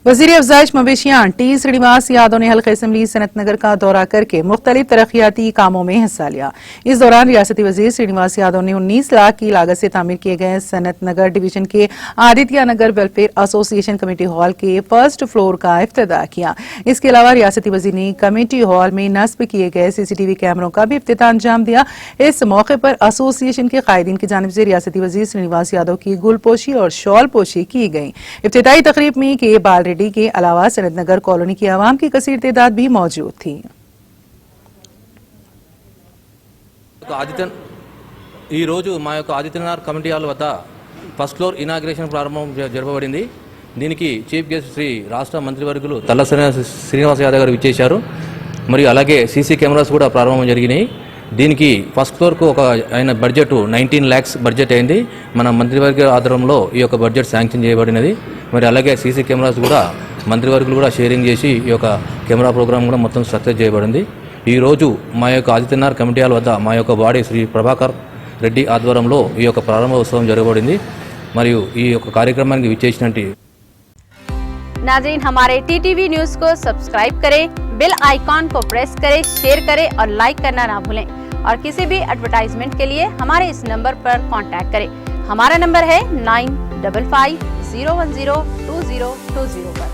वजीर अफजाइश मवेशियां टी श्रीनिवास यादव ने हल्का असम्बली सनत नगर का दौरा करके मुख्तलिफ तरक्याती कामों में हिस्सा लिया। इस दौरान रियासती वजीर श्रीनिवास यादव ने 19 लाख की लागत से तामीर किए गए सनत नगर डिवीजन के आदित्य नगर वेलफेयर एसोसिएशन कमेटी हॉल के फर्स्ट फ्लोर का इफ्तिताह किया। इसके अलावा रियासती वजीर ने कमेटी हॉल में नस्ब किए गए सीसीटीवी कैमरों का भी इफ्तिताह अंजाम दिया। इस मौके पर एसोसिएशन के कायदीन की जानिब से रियासती वजीर श्रीनिवास यादव की गुलपोशी और शॉल पोशी की गई। इफ्तिताही तकरीब में के बाल के अलावा सनत नगर कॉलोनी की आवाम की कसीर तादाद भी मौजूद थी। ఈ రోజు మా యొక్క ఆదిత్యనగర్ కమిటీ హాల్ వద్ద ఫస్ట్ ఫ్లోర్ ఇనాగ్రేషన్ ప్రారంభం జరపబడింది। దీనికి చీఫ్ గెస్ట్ శ్రీ రాష్ట్ర మంత్రివర్గులు తల్ల శ్రీనివాస్ యాదవ్ గారు విచ్చేశారు। మరియు అలాగే సీసీ కెమెరాస్ కూడా ప్రారంభం జరిగినాయి। దీనికి ఫస్ట్ ఫ్లోర్కు ఒక అయిన బడ్జెట్ 19 lakhs బడ్జెట్ అయింది। మన మంత్రివర్గ ఆధ్వర్యంలో ఈ యొక్క బడ్జెట్ శాంక్షన్ చేయబడినది। మరి అలాగే సీసీ కెమెరాస్ కూడా మంత్రివర్గులు కూడా షేరింగ్ చేసి ఈ యొక్క కెమెరా ప్రోగ్రామ్ కూడా మొత్తం స్ట్రక్చర్ చేయబడింది। ఈరోజు మా యొక్క ఆదిత్యనగర్ కమిటీ హాల్ వద్ద మా యొక్క బాడీ శ్రీ ప్రభాకర్ రెడ్డి ఆధ్వర్యంలో ఈ యొక్క ప్రారంభోత్సవం జరగబడింది। మరియు ఈ యొక్క కార్యక్రమానికి విచ్చేసినట్టు नाज़रीन, हमारे टीटीवी न्यूज़ को सब्सक्राइब करें, बेल आइकॉन को प्रेस करें, शेयर करें और लाइक करना ना भूलें। और किसी भी एडवर्टाइजमेंट के लिए हमारे इस नंबर पर कांटेक्ट करें। हमारा नंबर है 9550102020 पर।